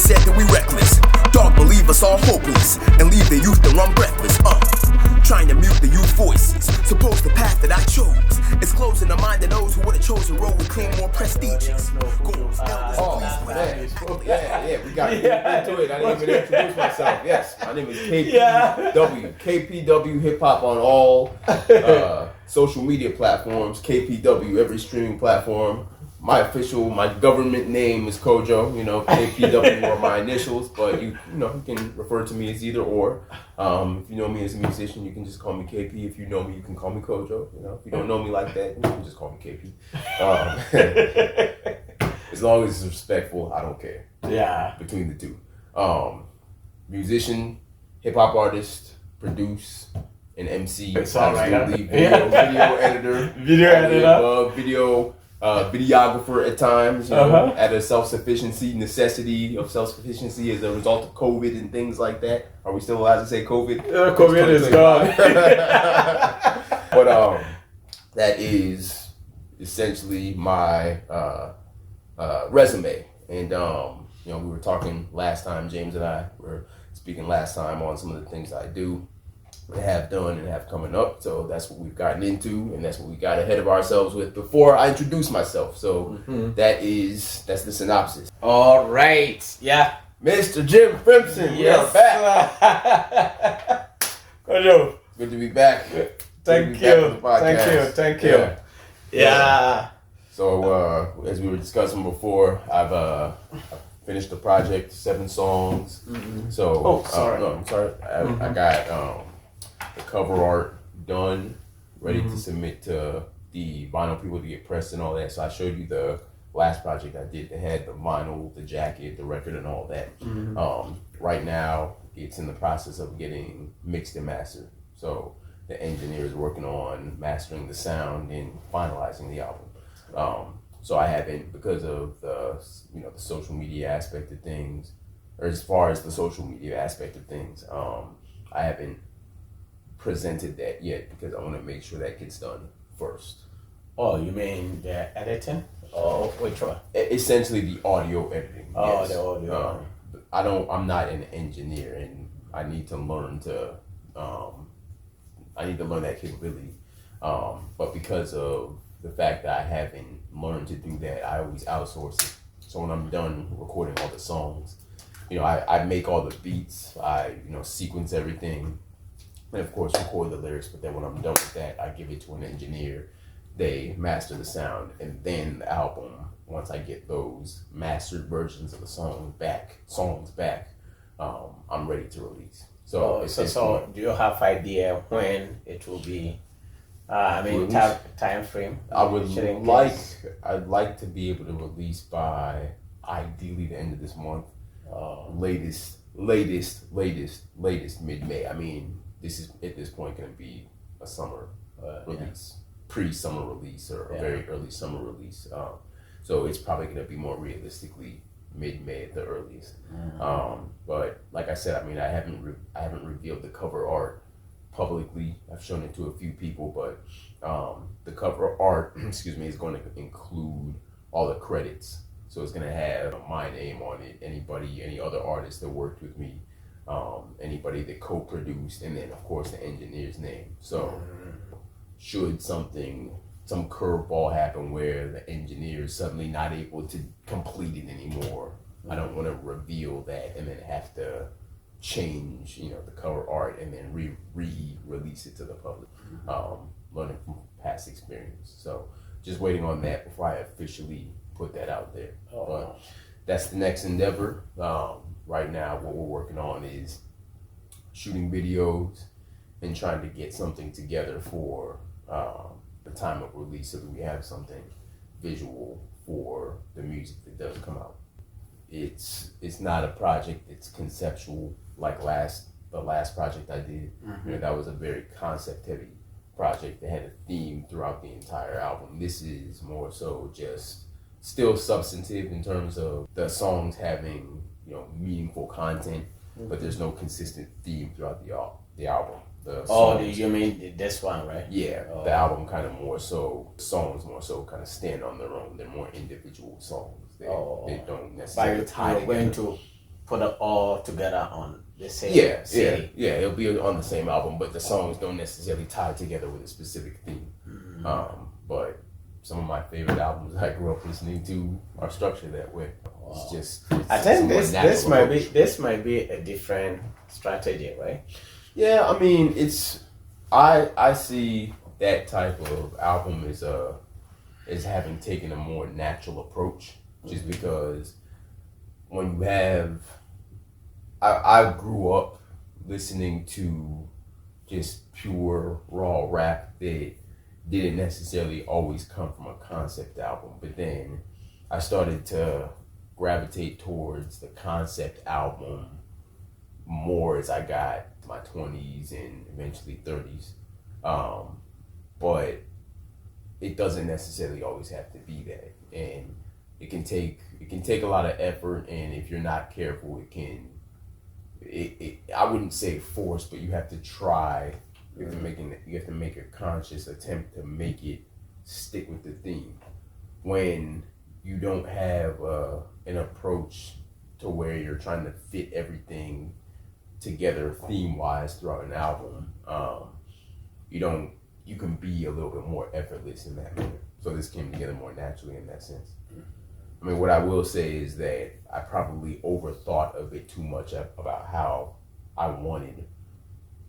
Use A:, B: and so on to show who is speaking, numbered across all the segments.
A: said that we reckless. Dog believe us all hopeless and leave the youth to run breathless. Trying to mute the youth voices. Suppose the path that I chose is closing the mind of those who would have chosen road would claim more prestigious. Goals,
B: Yeah, we got into it. I didn't even introduce myself. Yes, my name is KPW. KPW Hip Hop on all social media platforms. KPW, every streaming platform. My government name is Kojo. KPW are my initials, but you can refer to me as either or. If you know me as a musician, you can just call me KP. If you know me, you can call me Kojo. If you don't know me like that, you can just call me KP. As long as it's respectful, I don't care.
C: Yeah.
B: Between the two. Musician, hip hop artist, produce, and MC. Absolutely. Video editor. Videographer at times, at a necessity of self-sufficiency as a result of COVID and things like that. Are we still allowed to say COVID?
C: COVID is gone.
B: But that is essentially my resume. And we were talking last time, James and I were speaking last time on some of the things I do, have done, and have coming up. So that's what we've gotten into, and that's what we got ahead of ourselves with before I introduced myself. So that's the synopsis.
C: All right. Yeah.
B: Mr. Jim Frimpson, we are back.
C: Kojo.
B: Good to be back.
C: Thank you. Yeah.
B: So as we were discussing before, I've finished the project, 7 songs. So I'm sorry. I got the cover art done, ready to submit to the vinyl people to get pressed and all that. So I showed you the last project I did that had the vinyl, the jacket, the record, and all that. Right now, it's in the process of getting mixed and mastered. So the engineer is working on mastering the sound and finalizing the album. So I haven't, because of the social media aspect of things, or as far as the social media aspect of things, I haven't presented that yet because I want to make sure that gets done first.
C: Oh, you mean the editing? Oh, which one?
B: Essentially the audio editing.
C: Oh,
B: yes.
C: the audio.
B: I'm not an engineer, and I need to learn that capability. But because of the fact that I haven't learned to do that, I always outsource it. So when I'm done recording all the songs, I make all the beats, I sequence everything, and of course record the lyrics. But then when I'm done with that, I give it to an engineer. They master the sound, and then the album, once I get those mastered versions of the songs back, I'm ready to release. So
C: do you have idea when it will be? Time frame.
B: I'd like to be able to release by ideally the end of this month. Latest mid-May. I mean, this is at this point going to be a summer release, pre-summer release, or a very early summer release. So it's probably going to be more realistically mid-May at the earliest. But like I said, I haven't revealed the cover art publicly. I've shown it to a few people, but the cover art, is going to include all the credits. So it's going to have my name on it, any other artist that worked with me, anybody that co-produced, and then of course the engineer's name. So should some curveball happen where the engineer is suddenly not able to complete it anymore, I don't want to reveal that and then have to change, the cover art and then re-release it to the public. Learning from past experience. So just waiting on that before I officially put that out there. But that's the next endeavor. Right now, what we're working on is shooting videos and trying to get something together for the time of release, so that we have something visual for the music that does come out. It's not a project that's conceptual like the last project I did. That was a very concept heavy project that had a theme throughout the entire album. This is more so just still substantive in terms of the songs having meaningful content, but there's no consistent theme throughout the album.
C: You mean this one, right?
B: Yeah, the album songs more so kind of stand on their own. They're more individual songs. They don't necessarily tie together.
C: Going to put it all together on the same
B: CD. Yeah. It'll be on the same album, but the songs don't necessarily tie together with a specific theme. But some of my favorite albums I grew up listening to are structured that way. It's
C: I think this might be a different strategy, right?
B: Yeah, I mean, I see that type of album as having taken a more natural approach, just because when you have, I grew up listening to just pure raw rap that didn't necessarily always come from a concept album, but then I started to gravitate towards the concept album more as I got to my 20s and eventually 30s. But it doesn't necessarily always have to be that, and it can take a lot of effort, and if you're not careful, I wouldn't say force, but you have to try. You have to make a conscious attempt to make it stick with the theme. When you don't have an approach to where you're trying to fit everything together theme-wise throughout an album, you can be a little bit more effortless in that manner. So this came together more naturally in that sense. I mean, what I will say is that I probably overthought a bit too much about how I wanted,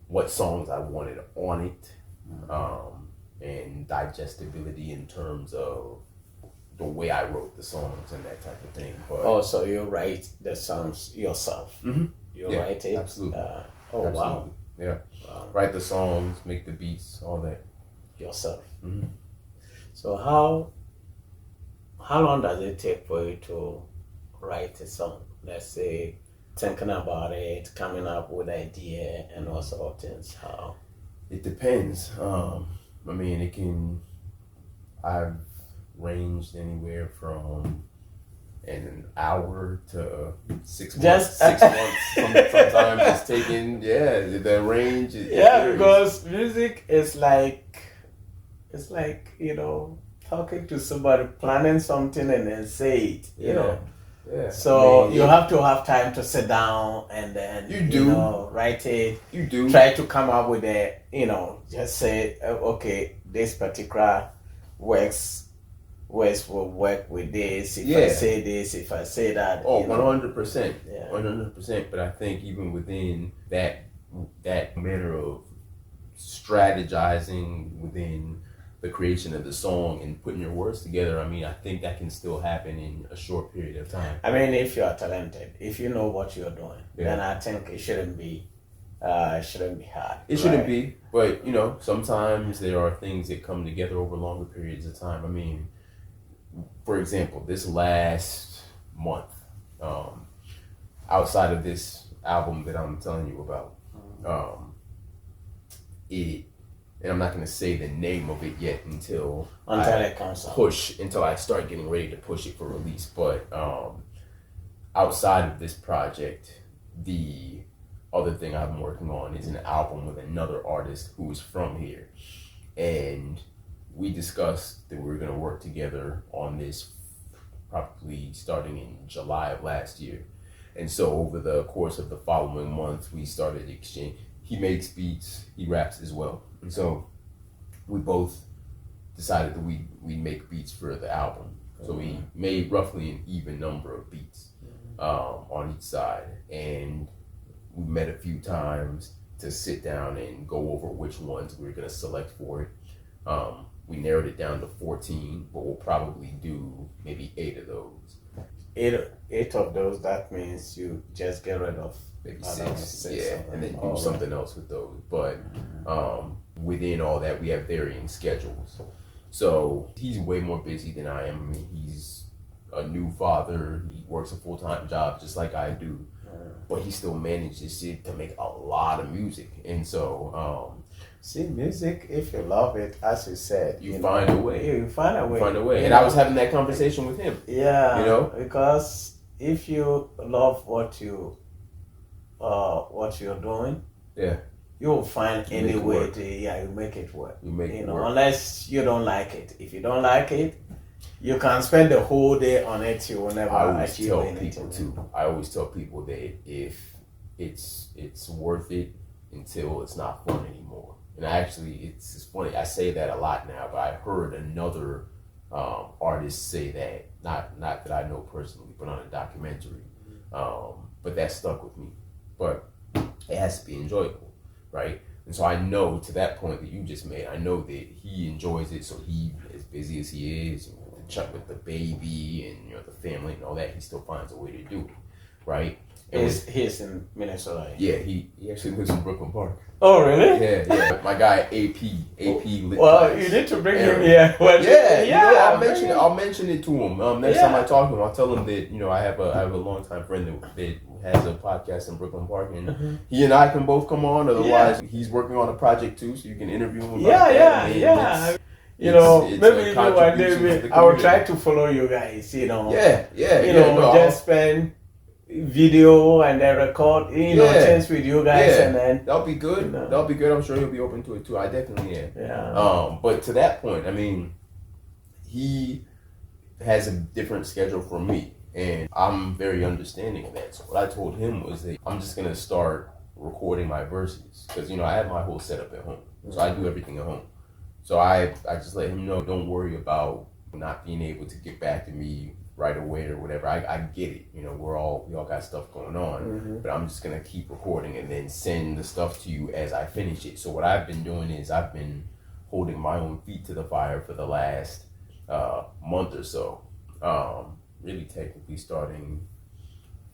B: what songs I wanted on it, and digestibility in terms of the way I wrote the songs and that type of thing. But
C: so you write the songs yourself?
B: Mm-hmm.
C: You write it?
B: Absolutely.
C: Absolutely. Wow.
B: Yeah. Wow. Write the songs, make the beats, all that.
C: Yourself.
B: Mm-hmm.
C: So how long does it take for you to write a song? Let's say thinking about it, coming up with an idea and all sort of things. How?
B: It depends. I mean, I've ranged anywhere from an hour to 6 months. 6 months. Sometimes it's taking, the range.
C: Because music is it's like, talking to somebody, planning something and then say it, you know.
B: Yeah.
C: So you have to have time to sit down and then write it.
B: You do.
C: Try to come up with just say, okay, this particular words will work with this. If I say this, if I say that.
B: Oh, 100%. Yeah. 100%. But I think even within that manner of strategizing within the creation of the song and putting your words together, I mean, I think that can still happen in a short period of time.
C: I mean, if you are talented, if you know what you're doing, then I think it shouldn't be hard.
B: It shouldn't be, but sometimes there are things that come together over longer periods of time. I mean, for example, this last month, outside of this album that I'm telling you about, and I'm not going to say the name of it yet until
C: it comes out.
B: Until I start getting ready to push it for release. But outside of this project, the other thing I'm working on is an album with another artist who is from here. And we discussed that we were going to work together on this probably starting in July of last year. And so over the course of the following month, we started exchange. He makes beats, he raps as well. And so we both decided that we make beats for the album. So we made roughly an even number of beats on each side. And we met a few times to sit down and go over which ones we were going to select for it. We narrowed it down to 14, but we'll probably do maybe 8 of those.
C: 8 of those, that means you just get rid of
B: maybe 6, and then do something else with those. But within all that, we have varying schedules. So he's way more busy than I am. I mean, he's a new father. He works a full-time job just like I do. But he still manages to make a lot of music. And so...
C: music, if you love it, as you said...
B: You find a way.
C: You find a way.
B: And I was having that conversation with him.
C: Yeah. Because if you love what you're doing...
B: Yeah.
C: You'll find any way to you make it work.
B: You make it work.
C: Unless you don't like it. If you don't like it, you can spend the whole day on it, you will never
B: I always
C: achieve
B: tell
C: anything.
B: people too. I always tell people that if it's worth it until it's not fun anymore. And actually, it's funny. I say that a lot now, but I heard another artist say that. Not that I know personally, but on a documentary. But that stuck with me. But it has to be enjoyable, right? And so I know, to that point that you just made, I know that he enjoys it. So he, as busy as he is, with the baby and the family and all that, he still finds a way to do it, right?
C: He's in Minnesota.
B: Yeah, he actually lives in Brooklyn Park.
C: Oh, really?
B: Yeah. My guy AP lit.
C: Well, you need to bring him here. Well,
B: I'll mention it to him. Next time I talk to him, I'll tell him that I have a longtime friend that has a podcast in Brooklyn Park, and he and I can both come on. Otherwise, he's working on a project too, so you can interview him.
C: Yeah. Maybe one day I will try to follow you guys. Just spend video and then record, things with you guys, and then
B: that'll be good. That'll be good. I'm sure he'll be open to it too. I definitely am.
C: Yeah.
B: But to that point, I mean, he has a different schedule from me, and I'm very understanding of that. So what I told him was that I'm just gonna start recording my verses because I have my whole setup at home, so I do everything at home. So I just let him know, don't worry about not being able to get back to me right away or whatever. I get it. We all got stuff going on, but I'm just gonna keep recording and then send the stuff to you as I finish it. So what I've been doing is I've been holding my own feet to the fire for the last month or so. Really technically starting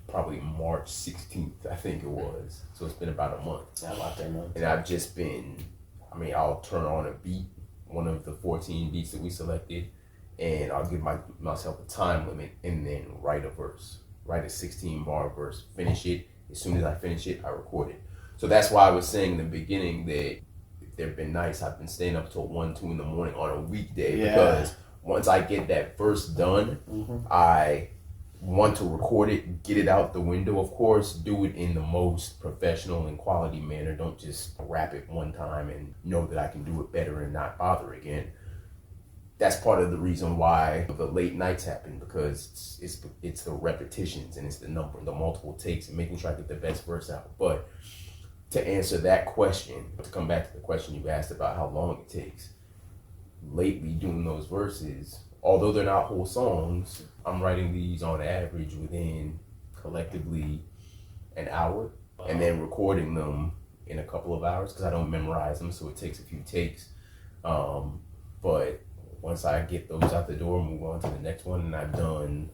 B: probably March 16th, I think it was. So it's been about a month.
C: Yeah, about a month.
B: And I've just been, I'll turn on a beat, one of the 14 beats that we selected, and I'll give myself a time limit and then write a verse. Write a 16-bar verse, finish it. As soon as I finish it, I record it. So that's why I was saying in the beginning that they've been nice. I've been staying up till 1, 2 in the morning on a weekday because once I get that verse done, I want to record it, get it out the window, of course, do it in the most professional and quality manner. Don't just rap it one time and know that I can do it better and not bother again. That's part of the reason why the late nights happen, because it's the repetitions and it's the multiple takes and making sure I get the best verse out. But to answer that question, to come back to the question you asked about how long it takes, lately doing those verses, although they're not whole songs, I'm writing these on average within collectively an hour, and then recording them in a couple of hours because I don't memorize them, so it takes a few takes. But once I get those out the door, move on to the next one, and I'm done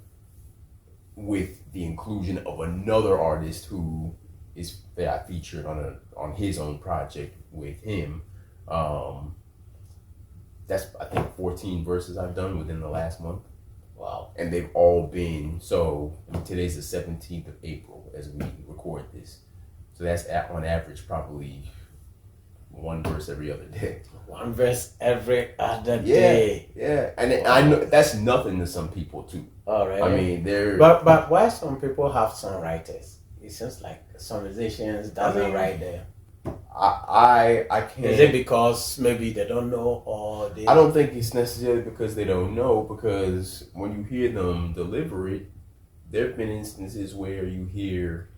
B: with the inclusion of another artist that I featured on his own project with him. That's, I think, 14 verses I've done within the last month.
C: Wow.
B: And they've all been, today's the 17th of April as we record this. So that's on average probably one verse every other day.
C: One verse every other day.
B: Yeah. And I know that's nothing to some people too.
C: Oh, really?
B: They're...
C: But why some people have songwriters? It seems like some musicians doesn't write there.
B: I can't.
C: Is it because maybe they don't know, or they...
B: I don't think it's necessarily because they don't know, because when you hear them deliver it, there have been instances where you hear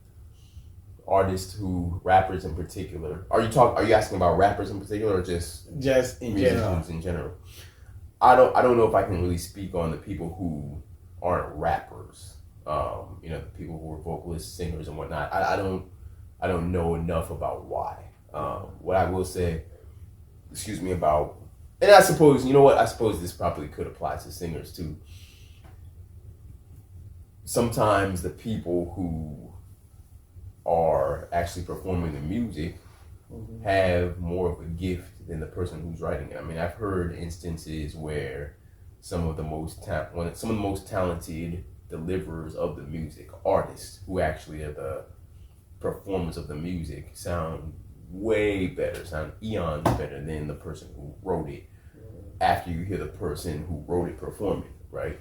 B: artists rappers in particular. Are you asking about rappers in particular, or just
C: in
B: musicians in general? I don't know if I can really speak on the people who aren't rappers. The people who are vocalists, singers, and whatnot. I don't know enough about why. What I will say, about, and I suppose, I suppose this probably could apply to singers too. Sometimes the people who are actually performing the music have more of a gift than the person who's writing it. I've heard instances where some of the most talented deliverers of the music, artists who actually are the performers of the music, sound way better, sound eons better than the person who wrote it after you hear the person who wrote it perform it, right?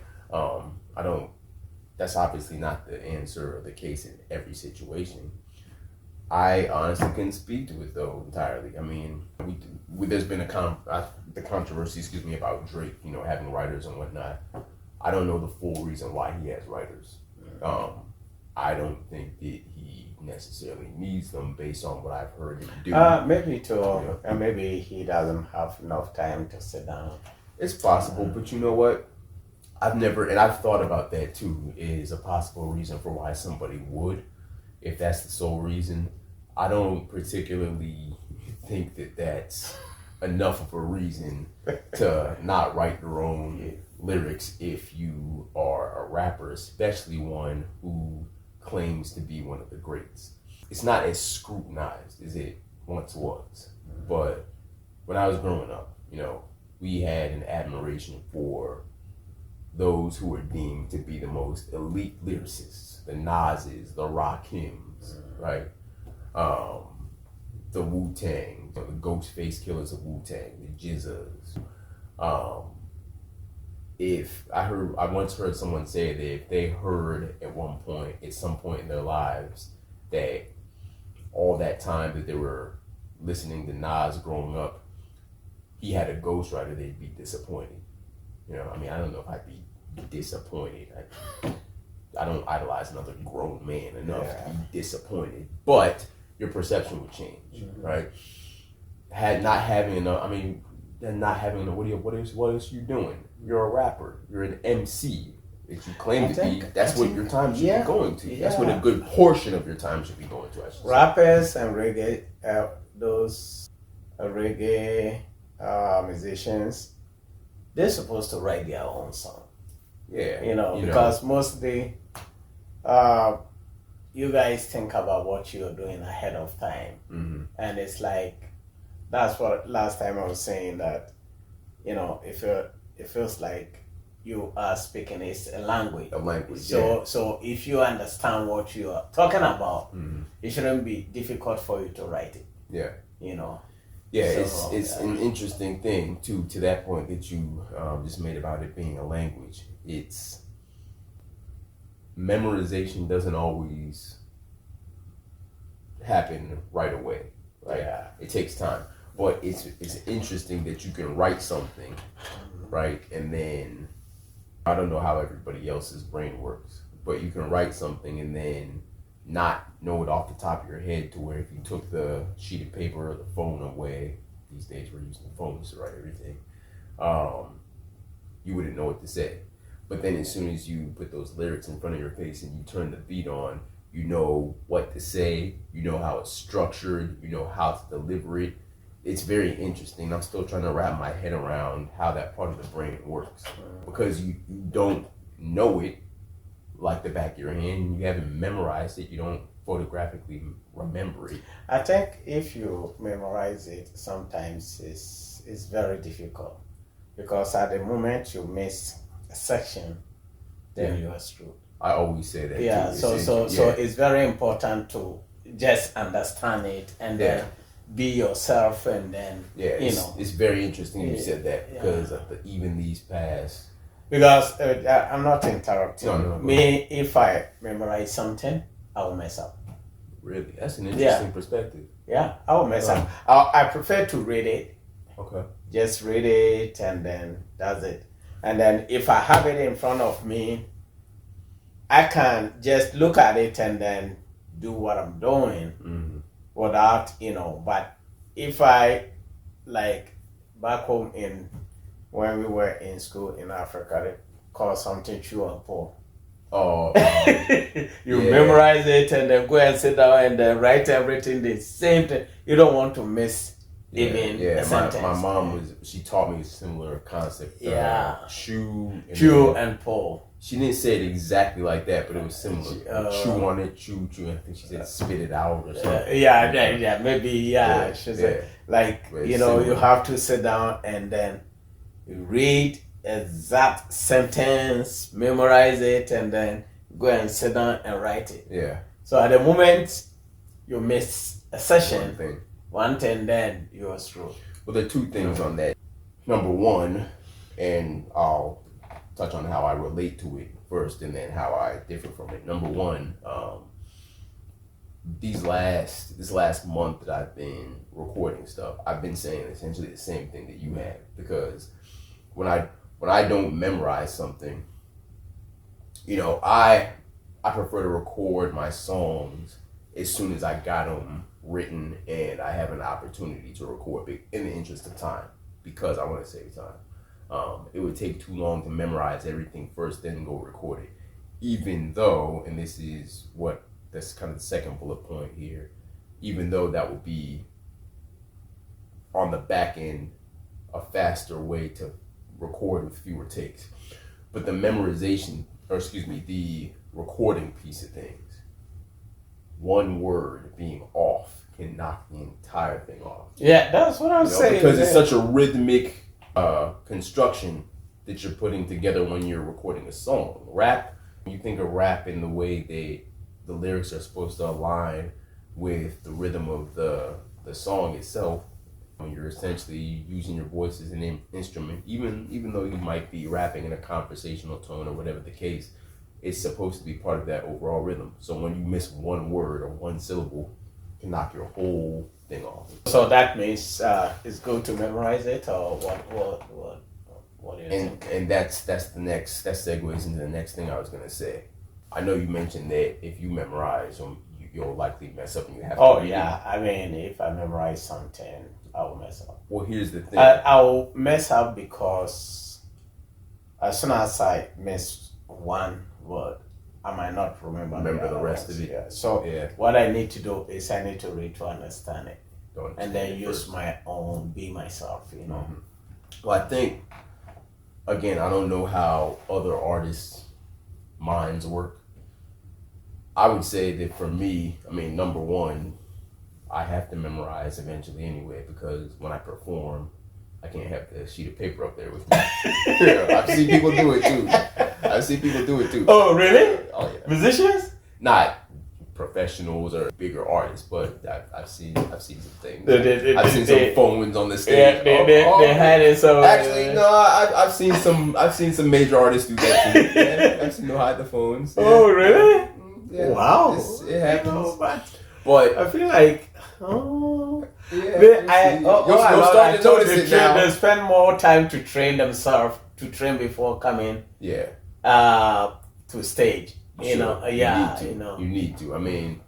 B: That's obviously not the answer or the case in every situation. I honestly couldn't speak to it though entirely. There's been the controversy, about Drake, having writers and whatnot. I don't know the full reason why he has writers. I don't think that he necessarily needs them based on what I've heard him do.
C: Maybe too, and maybe he doesn't have enough time to sit down.
B: It's possible, but you know what? I've thought about that too, is a possible reason for why somebody would, if that's the sole reason. I don't particularly think that that's enough of a reason to not write your own lyrics if you are a rapper, especially one who claims to be one of the greats. It's not as scrutinized as it once was. But when I was growing up, we had an admiration for those who were deemed to be the most elite lyricists, the Nas's, the Rakims, right? The Wu-Tang, the Ghostface Killers of Wu-Tang, the Jizzas. I once heard someone say that if they heard at some point in their lives, that all that time that they were listening to Nas growing up, he had a ghostwriter, they'd be disappointed. I don't know if I'd be disappointed. I don't idolize another grown man enough to be disappointed, but your perception would change, right? Not having enough, what else you doing? You're a rapper. You're an MC. If you claim to be, that's what your time should be going to. That's what a good portion of your time should be going to, I should say.
C: Rappers and reggae, those reggae musicians, they're supposed to write their own song.
B: Yeah.
C: Because mostly you guys think about what you're doing ahead of time.
B: Mm-hmm.
C: And it's like, that's what last time I was saying, that, it feels like you are speaking a language.
B: A language,
C: So if you understand what you are talking about, it shouldn't be difficult for you to write it.
B: Yeah.
C: Yeah,
B: it's an interesting thing too, to that point that you just made about it being a language. It's memorization doesn't always happen right away, right?
C: Yeah.
B: It takes time, but it's interesting that you can write something, right, and then I don't know how everybody else's brain works, but you can write something and then not know it off the top of your head, to where if you took the sheet of paper or the phone away, these days we're using phones to write everything, you wouldn't know what to say. But then as soon as you put those lyrics in front of your face and you turn the beat on, you know what to say, you know how it's structured, you know how to deliver it. It's very interesting. I'm still trying to wrap my head around how that part of the brain works, because you don't know it like the back of your hand. You haven't memorized it. You don't photographically remember it.
C: I think if you memorize it, sometimes it's very difficult, because at the moment you miss a section, then you are screwed.
B: I always say that.
C: Yeah.
B: Too.
C: So it's very important to just understand it and then be yourself, and then
B: it's very interesting you said that, because even these past.
C: Because I'm not interrupting.
B: No.
C: Me, if I memorize something, I will mess up.
B: Really? That's an interesting perspective.
C: Yeah, I will mess up. I prefer to read it.
B: Okay.
C: Just read it, and then that's it. And then if I have it in front of me, I can just look at it and then do what I'm doing without, but if I, like, back home when we were in school in Africa, they call something chew and pull.
B: Oh.
C: You memorize it and then go and sit down and then write everything the same thing. You don't want to miss even a sentence.
B: My mom she taught me a similar concept. Chew
C: and pull.
B: She didn't say it exactly like that, but it was similar. Chew on it, chew. I think she said spit it out or something.
C: Maybe. She said, you have to sit down and then read exact sentence, memorize it, and then go and sit down and write it.
B: Yeah.
C: So at the moment you miss a session, one thing, then you are screwed.
B: Well, there are two things on that. Number one, and I'll touch on how I relate to it first, and then how I differ from it. Number one, this last month that I've been recording stuff, I've been saying essentially the same thing that you have, because when I don't memorize something, I prefer to record my songs as soon as I got them written and I have an opportunity to record in the interest of time, because I want to save time. It would take too long to memorize everything first, then go record it. Even though, and that's kind of the second bullet point here, even though that would be on the back end a faster way to record with fewer takes. But the the recording piece of things, one word being off can knock the entire thing off.
C: Yeah, that's what I'm saying.
B: Because it's such a rhythmic construction that you're putting together when you're recording a song. Rap, you think of rap in the way the lyrics are supposed to align with the rhythm of the song itself. When you're essentially using your voice as an instrument, even though you might be rapping in a conversational tone or whatever the case, it's supposed to be part of that overall rhythm. So when you miss one word or one syllable, it can knock your whole thing off. So
C: that means it's good to memorize it, or what do you think?
B: And that segues into the next thing I was gonna say. I know you mentioned that if you memorize, you'll likely mess up and you have to.
C: Oh yeah, I mean, if I memorize something, I will mess up.
B: Well, here's the thing.
C: I will mess up because as soon as I miss one word, I might not remember
B: the rest of it.
C: Yeah. So what I need to do is I need to read to understand it, and then use my own, be myself.
B: Mm-hmm. Well, I think, again, I don't know how other artists' minds work. I would say that for me, I mean, number one, I have to memorize eventually anyway, because when I perform, I can't have the sheet of paper up there with me. I've seen people do it too.
C: Oh, really?
B: Oh, yeah.
C: Musicians?
B: Not professionals or bigger artists, but I've seen some things.
C: I've
B: seen some phones on the stage.
C: Yeah, they had it so.
B: Actually, no, I've seen some major artists do that too. Yeah, I've seen them hide the phones. Yeah.
C: Oh, really?
B: Yeah.
C: Wow.
B: It happens.
C: But I feel like,
B: you'll
C: start
B: to notice it now.
C: They spend more time to train themselves, to train before coming to stage. You
B: need to. I mean,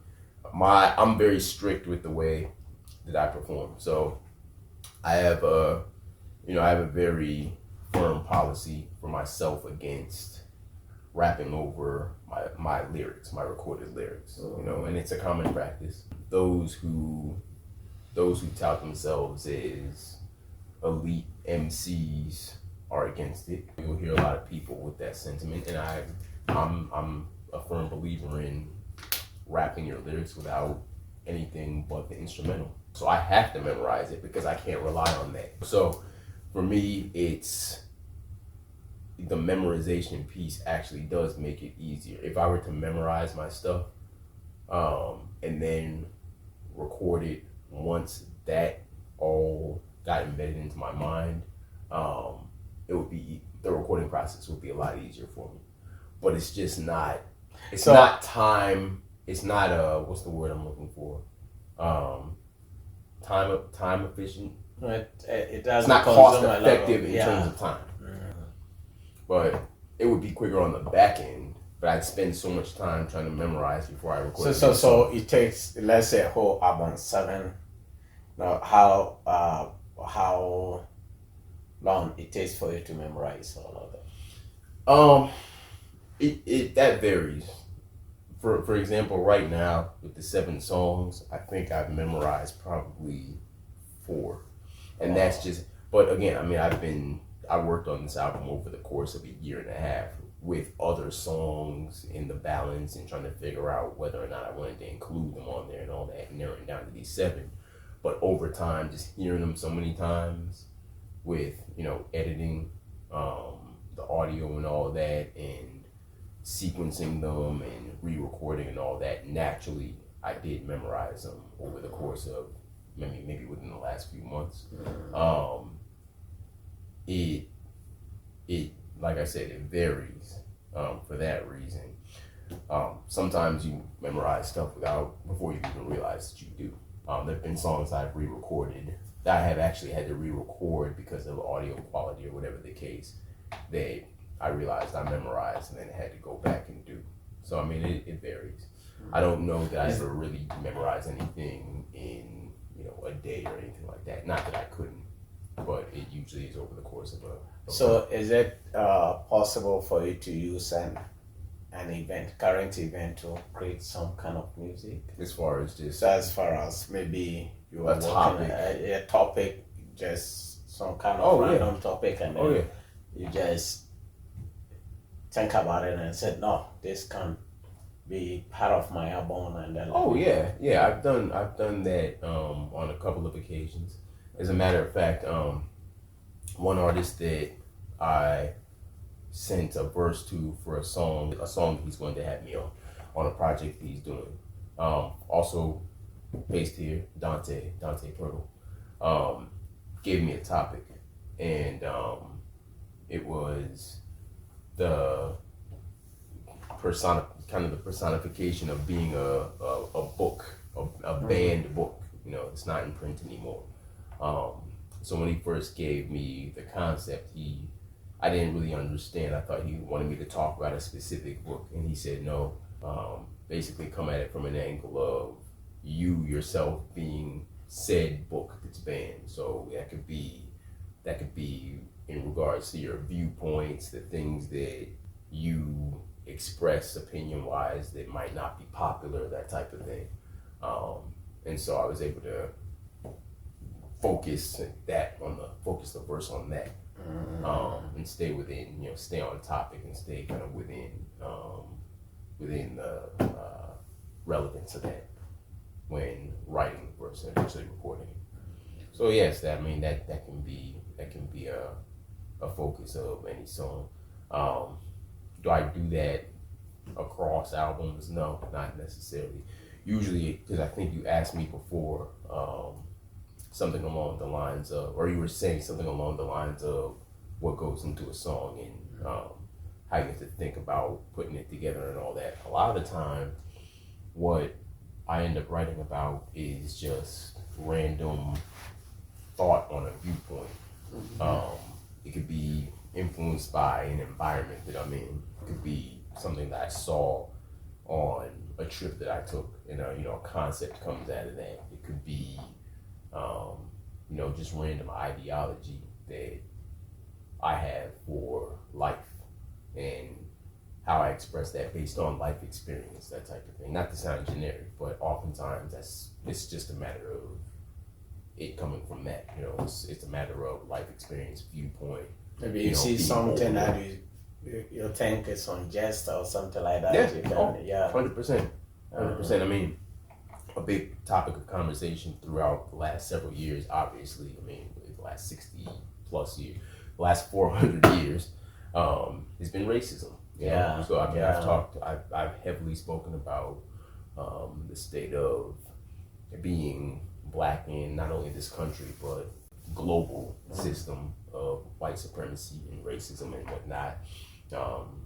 B: I'm very strict with the way that I perform. So I have a very firm policy for myself against rapping over my lyrics, my recorded lyrics, and it's a common practice. Those who tout themselves as elite MCs are against it. You'll hear a lot of people with that sentiment, and I'm a firm believer in rapping your lyrics without anything but the instrumental. So I have to memorize it because I can't rely on that. So for me, it's the memorization piece actually does make it easier. If I were to memorize my stuff and then record it once that all got embedded into my mind, the recording process would be a lot easier for me. But it's just not. It's not time. It's not what's the word I'm looking for? Time efficient.
C: It does.
B: It's not cost effective in terms of time. But it would be quicker on the back end. But I'd spend so much time trying to memorize before I record.
C: So it takes, let's say, a whole album 7. Now, how long it takes for you to memorize all of that?
B: That varies. For example, right now with the 7 songs, I think I've memorized probably 4, and that's just. But again, I mean, I worked on this album over the course of a year and a half with other songs in the balance and trying to figure out whether or not I wanted to include them on there and all that, narrowing down to these 7. But over time, just hearing them so many times with, editing, the audio and all that, and sequencing them and re-recording and all that, naturally, I did memorize them over the course of maybe within the last few months. It like I said, it varies for that reason. Sometimes you memorize stuff before you even realize that you do. There have been songs I've re-recorded that I have actually had to re-record because of audio quality or whatever the case, that I realized I memorized and then had to go back and do. So I mean, it varies. I don't know that I ever really memorized anything in a day or anything like that. Not that I couldn't, but it usually is over the course of a
C: So is it possible for you to use an current event to create some kind of music?
B: as far as just
C: So as far as maybe you are
B: topic.
C: A topic, just some kind of random topic, and then you just think about it and said, no, this can be part of my album, and then
B: I've done that on a couple of occasions. As a matter of fact, one artist that I sent a verse to for a song he's going to have me on a project he's doing. Also based here, Dante Purtle, gave me a topic, and it was the personification of being a book, a banned book. It's not in print anymore. So when he first gave me the concept, I didn't really understand. I thought he wanted me to talk about a specific book, and he said no. Basically, come at it from an angle of you yourself being said book that's banned. So that could be in regards to your viewpoints, the things that you express opinion-wise that might not be popular, that type of thing. And so I was able to focus the verse on that, and stay within, stay on topic and stay kind of within the relevance of that when writing the verse and actually recording it. So yes, that can be a focus of any song. Do I do that across albums? No, not necessarily. Usually, because I think you asked me before, something along the lines of, or you were saying something along the lines of what goes into a song and how you have to think about putting it together and all that. A lot of the time, what I end up writing about is just random thought on a viewpoint. It could be influenced by an environment that I'm in. It could be something that I saw on a trip that I took, and a concept comes out of that. It could be, just random ideology that I have for life and how I express that based on life experience, that type of thing. Not to sound generic, but oftentimes it's just a matter of it coming from that. It's a matter of life experience, viewpoint.
C: Maybe you see something that you think is unjust or something like that.
B: 100%. I mean, a big topic of conversation throughout the last several years, obviously, the last 60 plus years, the last 400 years, has been racism. So I've heavily spoken about the state of being black in not only this country, but global system of white supremacy and racism and whatnot.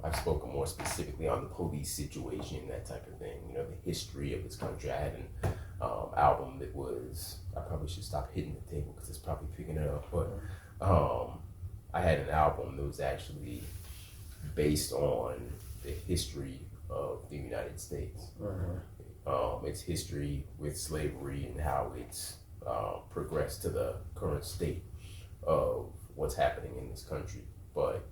B: I've spoken more specifically on the police situation, that type of thing, the history of this country. I had an album that was, I probably should stop hitting the table because it's probably picking it up, but I had an album that was actually based on the history of the United States. Its history with slavery and how it's progressed to the current state of what's happening in this country, but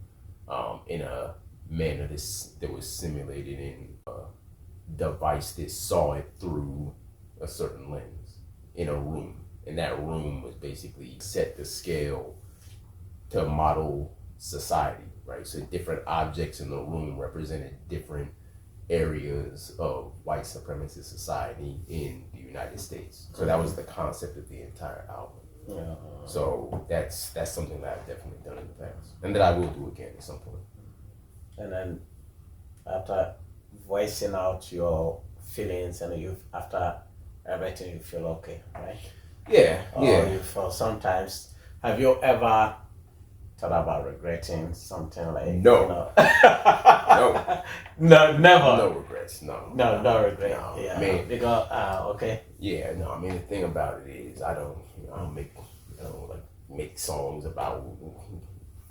B: in a manner that was simulated in a device that saw it through a certain lens in a room. And that room was basically set the scale to model society, right? So different objects in the room represented different areas of white supremacist society in the United States. So that was the concept of the entire album. So that's something that I've definitely done in the past, and that I will do again at some point.
C: And then after voicing out your feelings and after everything, you feel okay, right?
B: Yeah.
C: You feel sometimes. Have you ever thought about regretting something like?
B: No.
C: No, never.
B: No regrets. No
C: regret.
B: No,
C: Yeah.
B: man.
C: Because okay.
B: Yeah. No. The thing about it is, I don't make songs about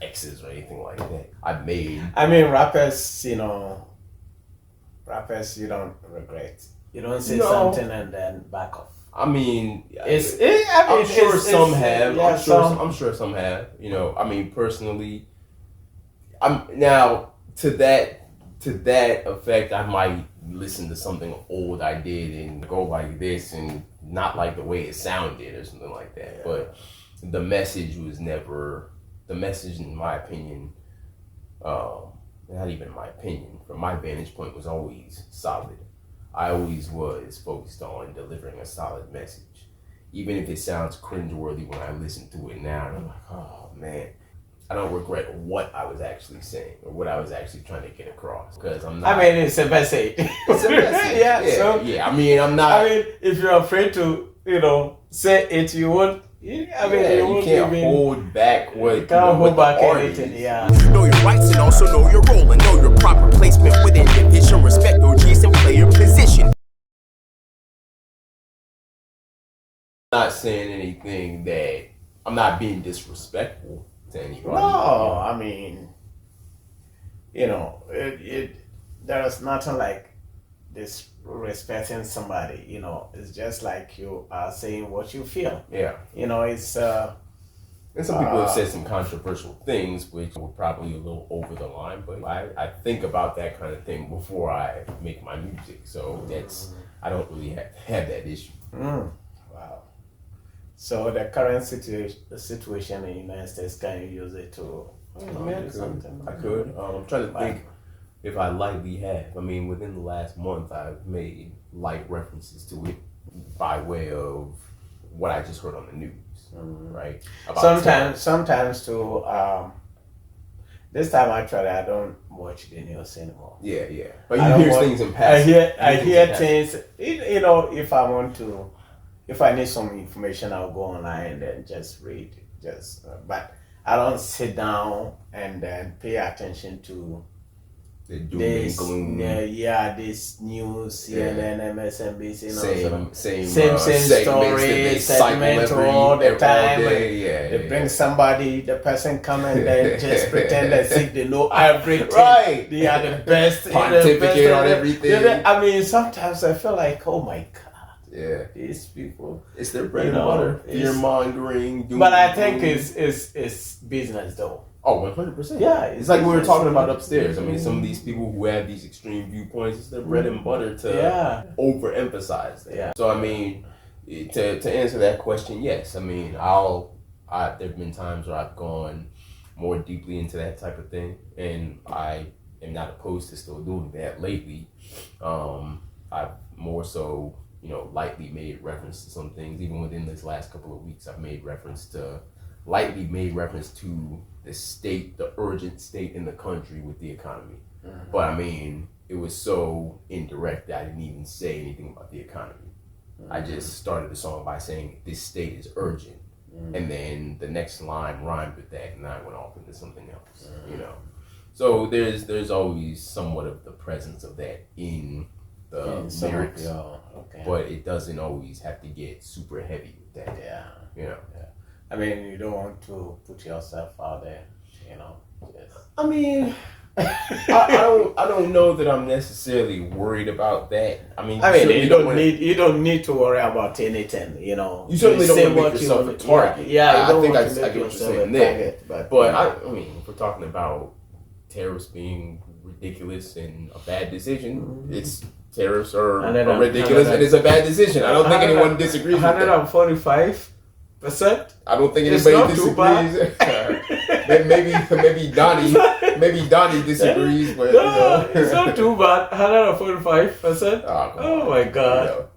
B: exes or anything like that. I've made.
C: I mean, rappers, you don't regret. You don't say something and then back off.
B: I mean,
C: I'm
B: sure some have.
C: Yeah,
B: I'm sure some have. You know, I mean, personally, I'm now to that effect. I might listen to something old I did and go like this and not like the way it sounded or something like that. Yeah. But the message was never. The message, in my opinion, not even my opinion, from my vantage point, was always solid. I always was focused on delivering a solid message. Even if it sounds cringeworthy when I listen to it now, and I'm like, oh man, I don't regret what I was actually saying or what I was actually trying to get across. Because I'm not.
C: I mean, it's a message.
B: It's a message.
C: Yeah.
B: I mean, I'm not.
C: I mean, if you're afraid to, say it, you won't.
B: You can't hold back what
C: you can't hold back anything. Yeah.
A: Know your rights and also know your role and know your proper placement within division. Respect OGs and player position.
B: I'm not saying anything that I'm not being disrespectful to anybody.
C: No, I mean, there is nothing like disrespecting somebody. It's just like you are saying what you feel.
B: Yeah.
C: It's.
B: And some people have said some controversial things, which were probably a little over the line, but I think about that kind of thing before I make my music. So I don't really have that issue.
C: Wow. So the current situation in the United States, can you use it to do something?
B: I could. I'm trying to think if I lightly have. I mean, within the last month, I've made light references to it by way of what I just heard on the news, right? Sometimes
C: too. This time actually, I don't watch the news anymore.
B: Yeah. But you hear things in passing.
C: I hear things. If I need some information, I'll go online and just read. But I don't sit down and then pay attention to
B: the doom and gloom.
C: This news, CNN, MSNBC,
B: same story,
C: segment all the time. They bring somebody, the person come and then just pretend as if they know everything.
B: Right.
C: They are the best.
B: Pontificate on everything.
C: I mean, sometimes I feel like, oh my God.
B: Yeah,
C: these people.
B: It's their bread and butter. Fear mongering.
C: But I think it's business though.
B: Oh, 100%.
C: Yeah,
B: it's like we were talking about upstairs. I mean, some of these people who have these extreme viewpoints, it's their bread and butter to overemphasize that. Yeah. So I mean, to answer that question, yes. I mean, there've been times where I've gone more deeply into that type of thing, and I am not opposed to still doing that lately. I've more so, lightly made reference to some things. Even within this last couple of weeks, I've lightly made reference to the urgent state in the country with the economy. Mm-hmm. But I mean, it was so indirect that I didn't even say anything about the economy. Mm-hmm. I just started the song by saying this state is urgent. Mm-hmm. And then the next line rhymed with that, and I went off into something else, So there's always somewhat of the presence of that in the lyrics, but it doesn't always have to get super heavy with that. Yeah.
C: I mean, you don't want to put yourself out there,
B: I mean, I don't know that I'm necessarily worried about that. I mean,
C: you don't need to worry about anything.
B: You certainly don't want to make yourself a target.
C: Yeah,
B: I think I get what you're saying there. But I mean, if we're talking about tariffs being ridiculous and a bad decision, tariffs are ridiculous and it's a bad decision. I don't think anyone disagrees with that.
C: 145%.
B: I don't think anybody disagrees. maybe Donnie disagrees, but
C: it's not too bad. 145%. Oh my God.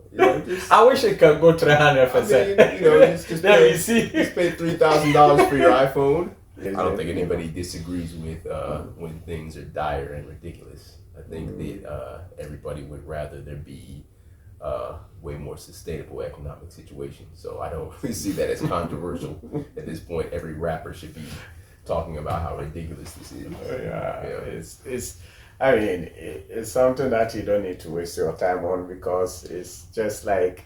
C: I wish it could go 300%.
B: I mean, just pay $3,000 for your iPhone. I don't think anybody disagrees with when things are dire and ridiculous. I think that everybody would rather there be way more sustainable economic situation. So I don't really see that as controversial at this point. Every rapper should be talking about how ridiculous this is.
C: It's something that you don't need to waste your time on, because it's just like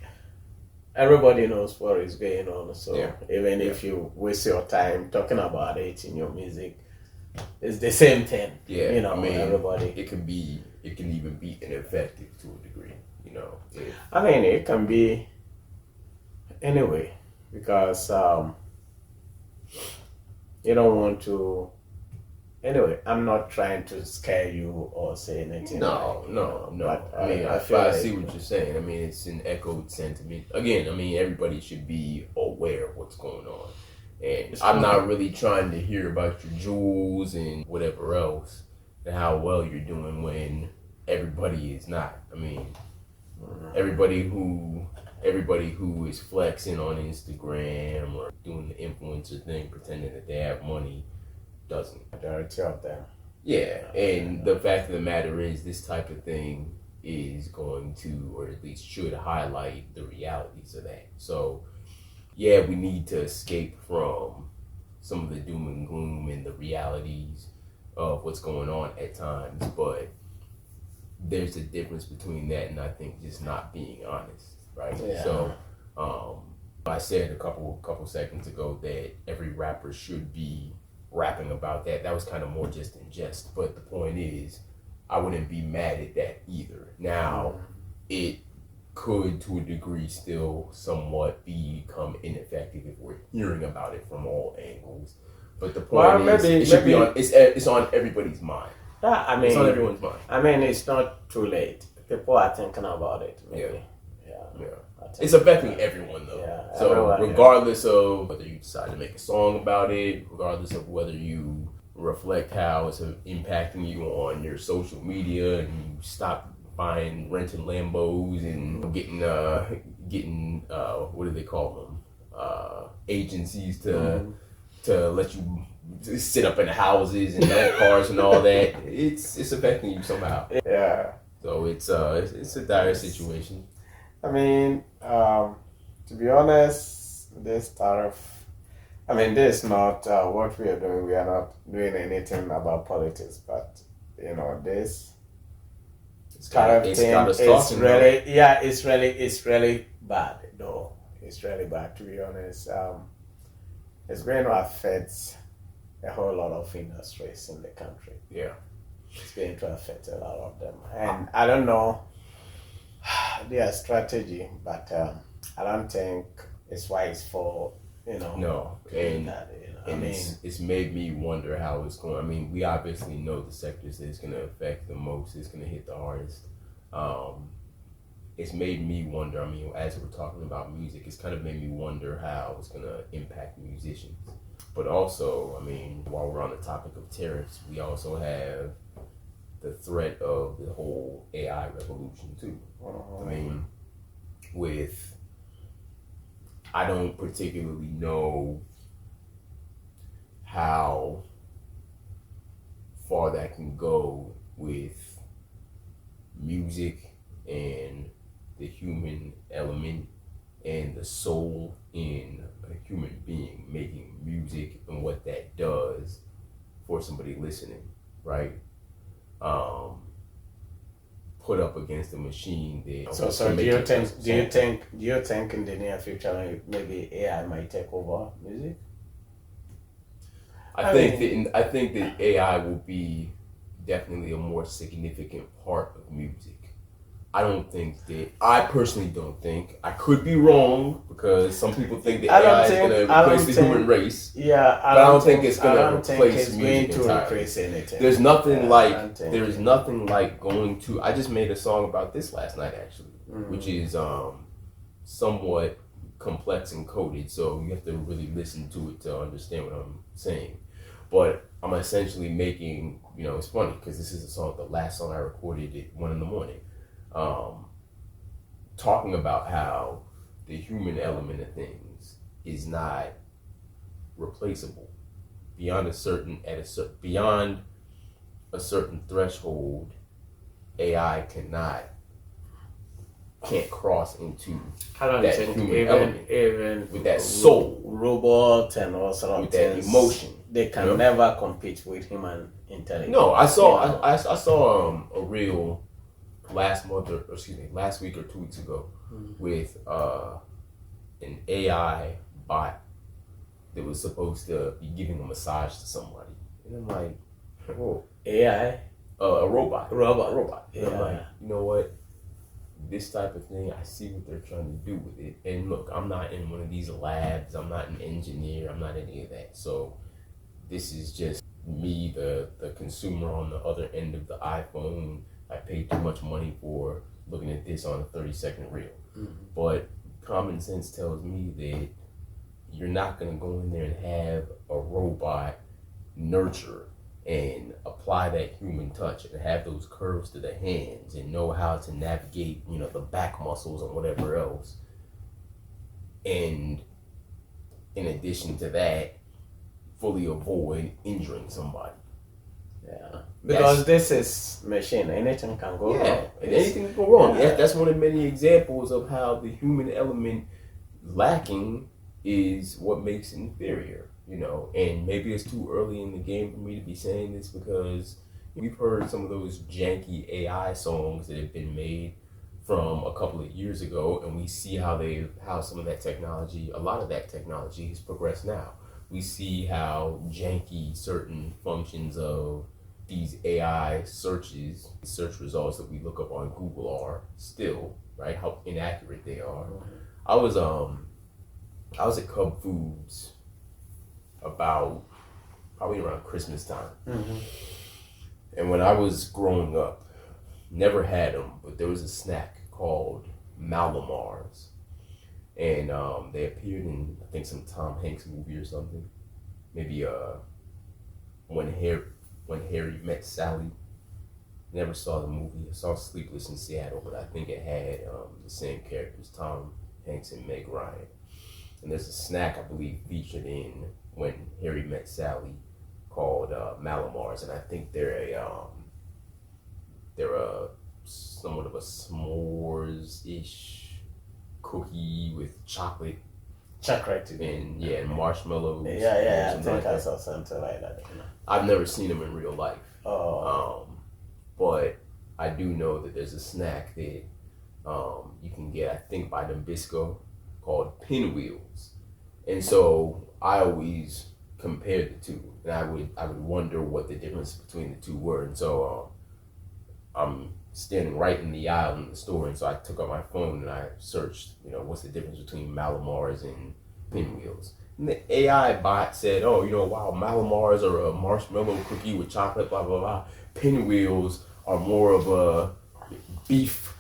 C: everybody knows what is going on. So even if you waste your time talking about it in your music, it's the same thing.
B: Yeah,
C: You know,
B: I mean,
C: everybody.
B: It can even be ineffective to a degree. You know,
C: I mean, it can be anyway because you don't want to. Anyway, I'm not trying to scare you or say anything.
B: No.
C: But
B: I mean,
C: I feel
B: I
C: like,
B: see what you're saying. I mean, it's an echoed sentiment. Again, I mean, everybody should be aware of what's going on. And I'm not really trying to hear about your jewels and whatever else and how well you're doing when everybody is not. I mean, everybody who is flexing on Instagram or doing the influencer thing, pretending that they have money, doesn't.
C: Majority of them.
B: Yeah, and the fact of the matter is, this type of thing is going to, or at least should, highlight the realities of that. So, yeah, we need to escape from some of the doom and gloom and the realities of what's going on at times, but there's a difference between that and I think just not being honest, right?
C: Yeah.
B: So, I said a couple seconds ago that every rapper should be rapping about that. That was kind of more just in jest, but the point is, I wouldn't be mad at that either. Now, it could, to a degree, still somewhat become ineffective if we're hearing about it from all angles. But the point is, it should be on. It's on everybody's mind.
C: Yeah, I mean,
B: it's on everyone's mind.
C: I mean, it's not too late. People are thinking about it. Maybe.
B: Yeah. It's affecting everyone though.
C: Yeah,
B: so
C: everyone,
B: regardless of whether you decide to make a song about it, regardless of whether you reflect how it's impacting you on your social media and you stop renting Lambos and getting what do they call them? Agencies to let you sit up in houses and rent cars and all that. It's affecting you somehow.
C: Yeah.
B: So it's a dire situation.
C: I mean, to be honest, this tariff, this is not what we are doing. We are not doing anything about politics, but, this tariff thing is really, it's really bad, though. It's really bad, to be honest. It's going to affect a whole lot of industries in the country.
B: Yeah.
C: It's going to affect a lot of them. And I don't know their strategy, but I don't think it's wise for,
B: No, and
C: that,
B: it's made me wonder how it's going. I mean, we obviously know the sectors that it's going to affect the most, it's going to hit the hardest. It's made me wonder, as we're talking about music, it's kind of made me wonder how it's going to impact musicians. But also, while we're on the topic of tariffs, we also have the threat of the whole AI revolution too. I don't particularly know how far that can go with music and the human element and the soul in a human being making music and what that does for somebody listening, right? Put up against a machine that.
C: So do you think in the near future maybe AI might take over music?
B: I think that AI will be definitely a more significant part of music. I personally don't think. I could be wrong because some people think that AI is going to replace the human race.
C: Yeah,
B: but I don't think it's going to replace music entirely. There's nothing like going to. I just made a song about this last night actually, which is somewhat complex and coded, so you have to really listen to it to understand what I'm saying. But I'm essentially making, it's funny because this is the last song I recorded at 1 a.m. Talking about how the human element of things is not replaceable beyond a certain threshold. AI can't cross into that human element
C: even
B: with that soul,
C: robot and all sort of
B: with that emotion.
C: They can never compete with human intelligence.
B: No, I saw a reel last week or 2 weeks ago with an AI bot that was supposed to be giving a massage to somebody, And I'm like, whoa.
C: AI?
B: A robot.
C: Robot.
B: And I'm like, you know what? This type of thing, I see what they're trying to do with it. And look, I'm not in one of these labs. I'm not an engineer. I'm not any of that. So this is just me, the consumer on the other end of the iPhone. I paid too much money for looking at this on a 30-second reel. Mm-hmm. But common sense tells me that you're not going to go in there and have a robot nurture and apply that human touch and have those curves to the hands and know how to navigate, the back muscles and whatever else. And in addition to that, fully avoid injuring somebody.
C: Yeah. Because this is machine, anything can go wrong.
B: And anything can go wrong. Yeah. That's one of many examples of how the human element lacking is what makes it inferior. And maybe it's too early in the game for me to be saying this because we've heard some of those janky AI songs that have been made from a couple of years ago, and we see how some of that technology, a lot of that technology has progressed now. We see how janky certain functions of these AI search results that we look up on Google are still, right? How inaccurate they are. I was at Cub Foods probably around Christmas time. Mm-hmm. And when I was growing up, never had them, but there was a snack called Malamars. And they appeared in, I think, some Tom Hanks movie or something. Maybe When Harry Met Sally. Never saw the movie. I saw Sleepless in Seattle, but I think it had the same characters, Tom Hanks and Meg Ryan. And there's a snack, I believe, featured in When Harry Met Sally called Malamars, and I think they're a somewhat of a s'mores-ish cookie with chocolate and marshmallows.
C: I think I saw something like that.
B: I've never seen them in real life. But I do know that there's a snack that you can get, I think, by Nabisco, called Pinwheels. And so I always compared the two, and I would wonder what the difference between the two were. And so I'm standing right in the aisle in the store, and so I took out my phone and I searched, what's the difference between Malamars and Pinwheels. And the AI bot said, wow, Malamars are a marshmallow cookie with chocolate, blah, blah, blah. Pinwheels are more of a beef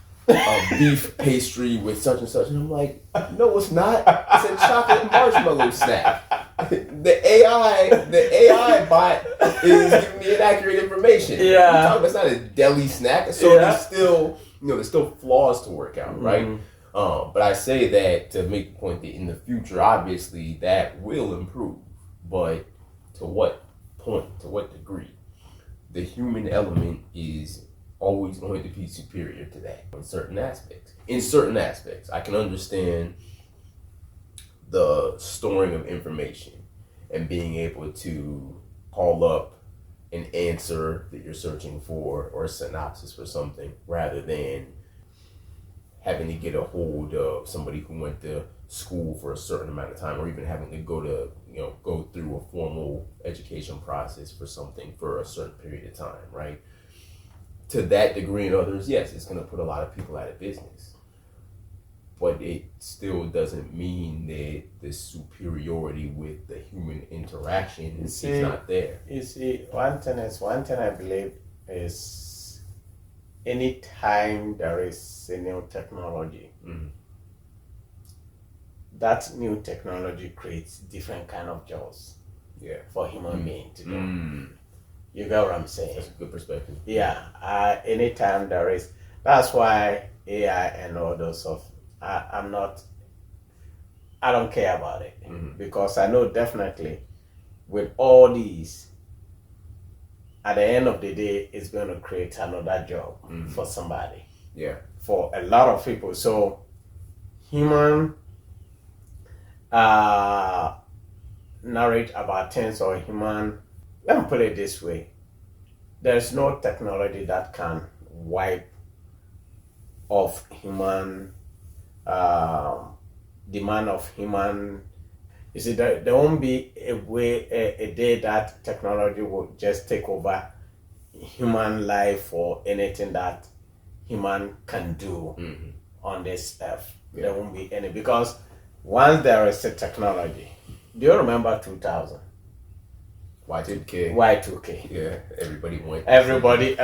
B: pastry with such and such. And I'm like, no, it's not. It's a chocolate marshmallow snack. The AI bot is giving me inaccurate information. Yeah. It's not a deli snack. So there's still flaws to work out, right? Mm-hmm. But I say that to make the point that in the future, obviously, that will improve. But to what point, to what degree? The human element is always going to be superior to that in certain aspects. I can understand the storing of information and being able to call up an answer that you're searching for or a synopsis for something rather than having to get a hold of somebody who went to school for a certain amount of time, or even having to go through a formal education process for something for a certain period of time, right? To that degree and others, yes, it's going to put a lot of people out of business. But it still doesn't mean that the superiority with the human interaction is not there.
C: You see, one thing I believe is any time there is a new technology, mm-hmm. that new technology creates different kind of jobs for human beings to do. Mm. You get what I'm saying?
B: That's a good perspective.
C: Yeah. Anytime there is, that's why AI and all those stuff, I don't care about it. Mm-hmm. Because I know definitely with all these, at the end of the day, it's going to create another job for somebody.
B: Yeah.
C: For a lot of people. So human narrate about things, or human, let me put it this way. There's no technology that can wipe off human demand of human You see, there won't be a day that technology will just take over human life or anything that human can do on this earth. There won't be any, because once there is a technology, do you remember 2000?
B: Y2K.
C: Y2K.
B: Yeah, everybody went.
C: Everybody,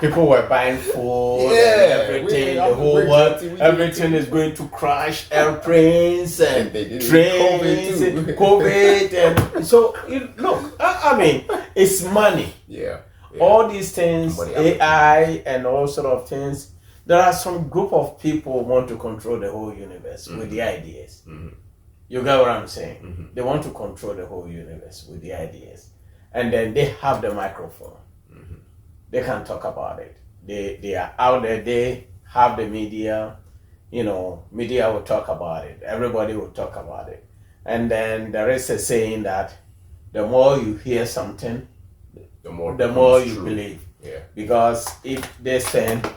C: people were buying food
B: Yeah,
C: and everything. The whole world, everything is going to crash. Airplanes and trains and COVID. And so, look, I mean, it's money.
B: Yeah.
C: All these things,
B: Money,
C: AI and all sort of things. There are some group of people who want to control the whole universe with the ideas. You get what I'm saying? They want to control the whole universe with the ideas. And then they have the microphone. They can talk about it. They are out there, they have the media, media will talk about it. Everybody will talk about it. And then there is a saying that the more you hear something, the more you believe.
B: Yeah. Because
C: if they send,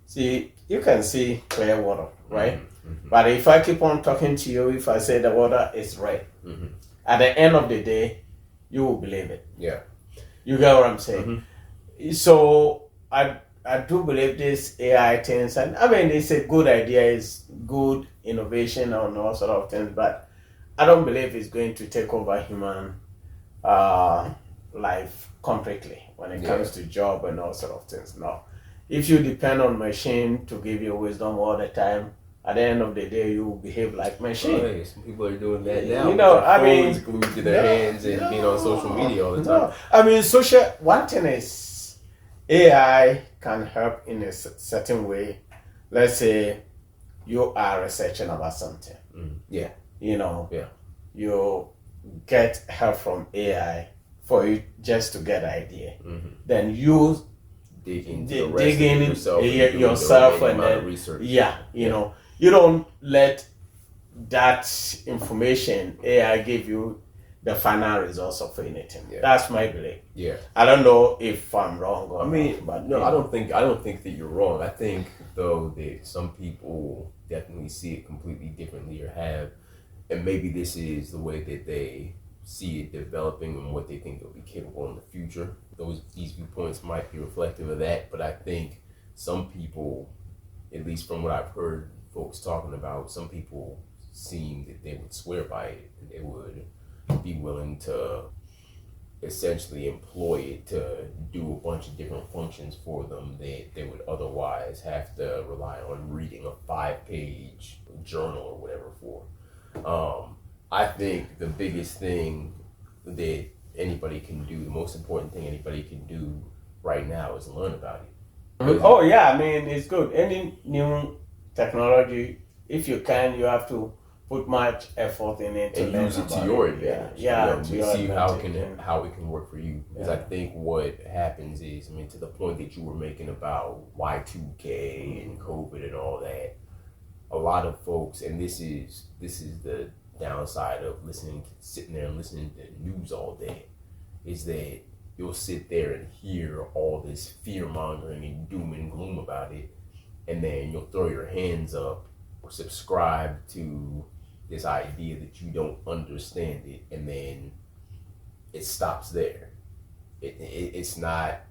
C: see, you can see clear water, right? But if I keep on talking to you, if I say the water is red, at the end of the day, you will believe it.
B: Yeah.
C: You get what I'm saying? So I do believe this AI things, and I mean, it's a good idea, it's good innovation and all sort of things, but I don't believe it's going to take over human life completely when it comes to job and all sort of things. No. If you depend on machine to give you wisdom all the time, at the end of the day, you will behave like machine.
B: Hey, some people are doing that now.
C: I mean,
B: glued to their hands and being on social media all the time.
C: I mean, one thing is AI can help in a certain way. Let's say you are researching about something.
B: Yeah.
C: You get help from AI for you just to get idea. Then you
B: dig in
C: yourself and then
B: research.
C: You don't let that information AI give you the final results of anything. That's my belief.
B: Yeah.
C: I don't know if I'm wrong or not, but
B: no, I don't think that you're wrong. I think though that some people definitely see it completely differently and maybe this is the way that they see it developing and what they think they'll be capable in the future. These viewpoints might be reflective of that, but I think some people, at least from what I've heard folks talking about, some people seem that they would swear by it and they would be willing to essentially employ it to do a bunch of different functions for them that they would otherwise have to rely on reading a 5-page journal or whatever for. I think the biggest thing that anybody can do, the most important thing anybody can do right now is learn about it.
C: Oh yeah, I mean, it's good. Any new technology, if you can, you have to put much effort in it
B: and use it to your advantage. See how it can work for you. Because I think what happens is, to the point that you were making about Y2K and COVID and all that, a lot of folks, and this is the downside of sitting there and listening to news all day, is that you'll sit there and hear all this fear mongering and doom and gloom about it, and then you'll throw your hands up or subscribe to this idea that you don't understand it, and then it stops there. It's not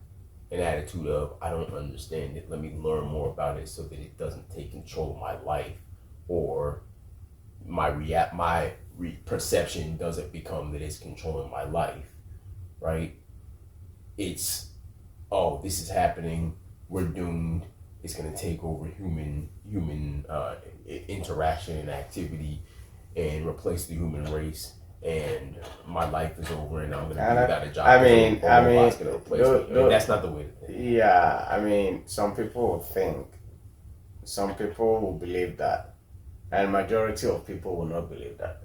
B: an attitude of, I don't understand it, let me learn more about it so that it doesn't take control of my life, or my perception doesn't become that it's controlling my life, right? It's, oh, this is happening, we're doomed, it's going to take over human interaction and activity and replace the human race, and my life is over and I'm going to be without a job. Robot's going to replace me. That's not the way to think.
C: Yeah, some people will believe that, and majority of people will not believe that.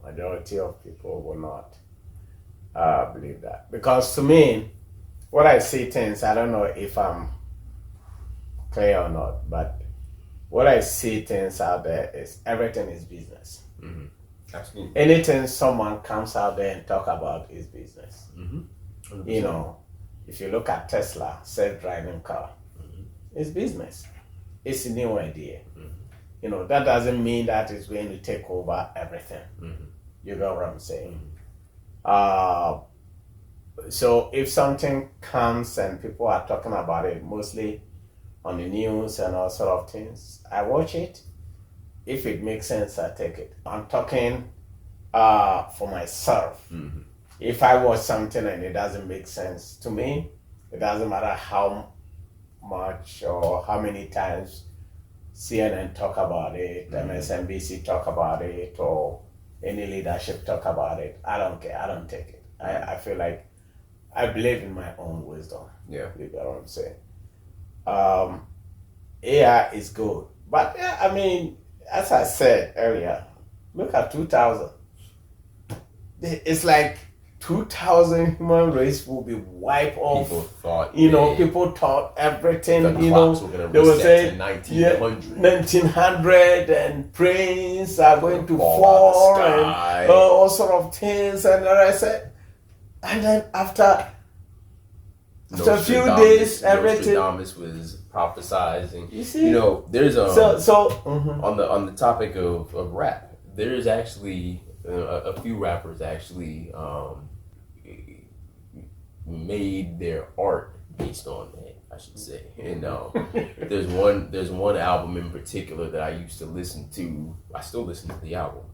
C: Majority of people will not believe that, because to me, what I see things, I don't know if I'm clear or not, but what I see things out there is everything is business.
B: Absolutely.
C: Anything someone comes out there and talk about is business. If you look at Tesla, self-driving car, it's business. It's a new idea. that doesn't mean that it's going to take over everything.
B: Mm-hmm.
C: You get what I'm saying?
B: Mm-hmm.
C: So if something comes and people are talking about it, mostly on the news and all sort of things, I watch it. If it makes sense, I take it. I'm talking for myself.
B: Mm-hmm.
C: If I watch something and it doesn't make sense to me, it doesn't matter how much or how many times CNN talk about it, MSNBC talk about it, or any leadership talk about it. I don't care. I don't take it. I feel like I believe in my own wisdom.
B: Yeah.
C: You get what I'm saying? AI is good. But yeah, I mean, as I said earlier, look at 2000. It's like 2000 human race will be wiped off.
B: People thought,
C: people thought everything,
B: the clocks were going to reset to 1900.
C: 1900 and planes are going to fall and all sort of things. And then I said, and then after a few days, everything.
B: Nostradamus was prophesizing.
C: You see,
B: there's on the topic of rap, there is actually a few rappers actually made their art based on that, I should say. And there's one album in particular that I used to listen to. I still listen to the album.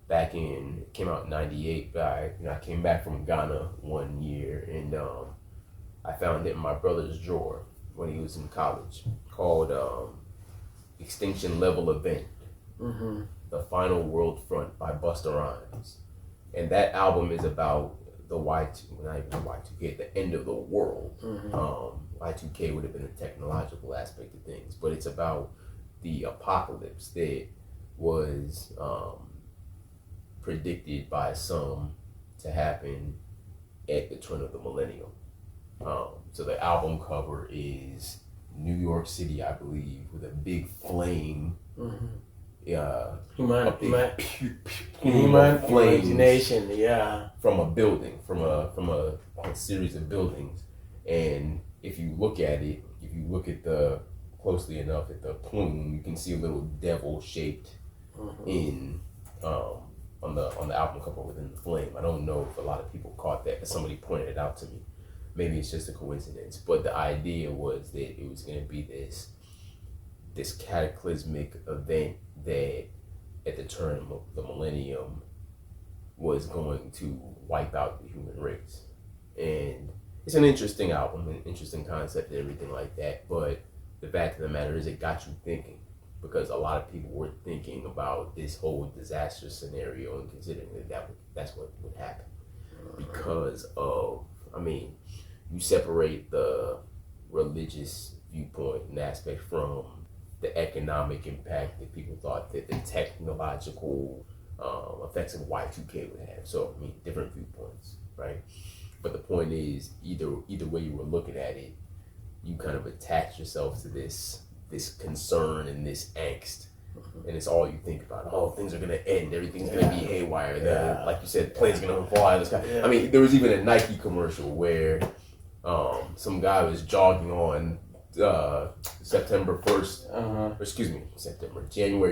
B: It came out in '98. I came back from Ghana one year, and I found it in my brother's drawer when he was in college, called Extinction Level Event.
C: Mm-hmm.
B: The Final World Front by Busta Rhymes. And that album is about the not even the Y2K, the end of the world.
C: Mm-hmm.
B: Y2K would have been a technological aspect of things, but it's about the apocalypse that was predicted by some to happen at the turn of the millennium. So the album cover is New York City, I believe, with a big flame.
C: Mm-hmm.
B: Human
C: imagination,
B: from a building, from a series of buildings. And if you look at closely enough at the plume, you can see a little devil shaped in on the album cover within the flame. I don't know if a lot of people caught that, but somebody pointed it out to me. Maybe it's just a coincidence, but the idea was that it was going to be this cataclysmic event that at the turn of the millennium was going to wipe out the human race. And it's an interesting album, an interesting concept and everything like that, but the fact of the matter is it got you thinking, because a lot of people were thinking about this whole disaster scenario and considering that's what would happen because of, you separate the religious viewpoint and aspect from the economic impact that people thought that the technological effects of Y2K would have. So, different viewpoints, right? But the point is, either way you were looking at it, you kind of attach yourself to this concern and this angst. And it's all you think about. Oh, things are going to end. Everything's going to be haywire. Like you said, planes are going to fly out of the sky. There was even a Nike commercial where some guy was jogging on January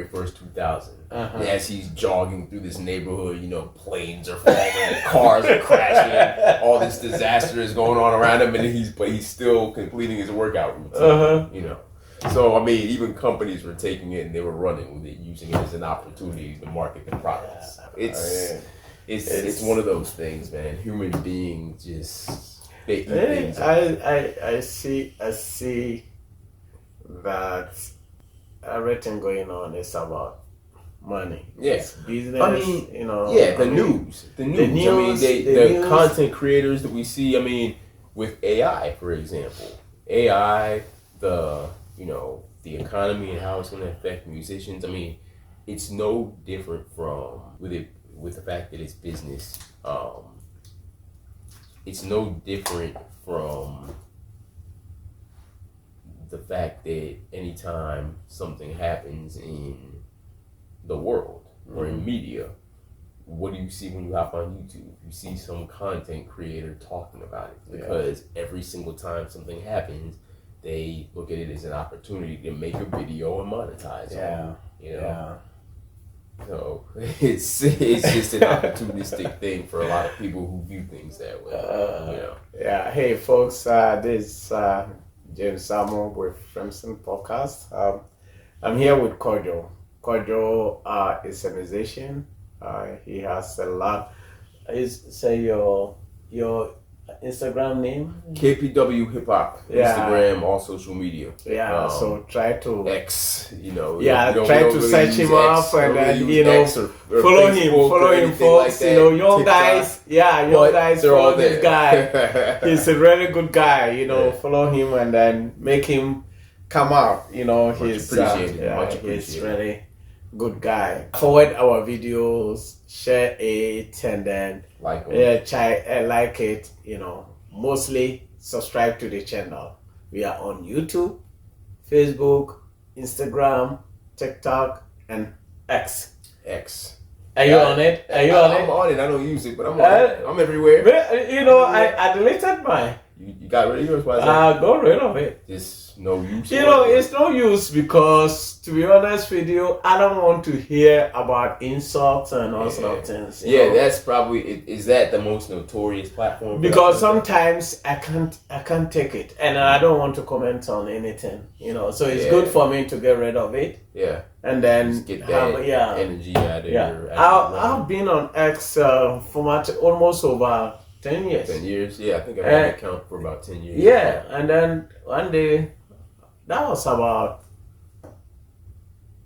B: 1st, 2000. And as he's jogging through this neighborhood, planes are falling, cars are crashing, all this disaster is going on around him, and he's still completing his workout routine, So, even companies were taking it and they were running with it, using it as an opportunity to market their products. It's one of those things, man. Human beings just, they eat things.
C: I see that everything going on is about money.
B: Yes,
C: business.
B: The news. The content creators that we see. With AI, for example, the economy and how it's going to affect musicians. It's no different from with the fact that it's business. It's no different from the fact that anytime something happens in the world or in media, what do you see when you hop on YouTube? You see some content creator talking about it, because every single time something happens, they look at it as an opportunity to make a video and monetize it. You know?
C: Yeah.
B: So it's just an opportunistic thing for a lot of people who view things that way.
C: Yeah. Hey, folks. This is James Samuel with Frimpson Podcast. I'm here with Kojo. Kojo is a musician. He has a lot. Say your Instagram name?
B: KPW Hip Hop. Instagram, all social media.
C: Yeah, so try to
B: X,
C: try to search him up and then, follow him, folks.
B: Like
C: young guys, follow this guy. He's a really good guy, follow him and then make him come out. He's really good guy. Forward our videos, share it, and then
B: like
C: it. Mostly subscribe to the channel. We are on YouTube, Facebook, Instagram, TikTok, and X. Are you on it?
B: I'm on it. I don't use it, but I'm on it. I'm everywhere.
C: I deleted mine.
B: You got rid of yours? Why is
C: I got rid of it.
B: It's no use.
C: It's no use because, to be honest with you, I don't want to hear about insults and all sort of things.
B: That's probably is that the most notorious platform?
C: Because sometimes I can't take it, and I don't want to comment on anything. So it's good for me to get rid of it.
B: Yeah.
C: And then
B: just get that energy out of your.
C: I've been on X for almost over 10 years.
B: 10 years? Yeah, I think I've had an account for about 10 years.
C: Yeah, and then one day, that was about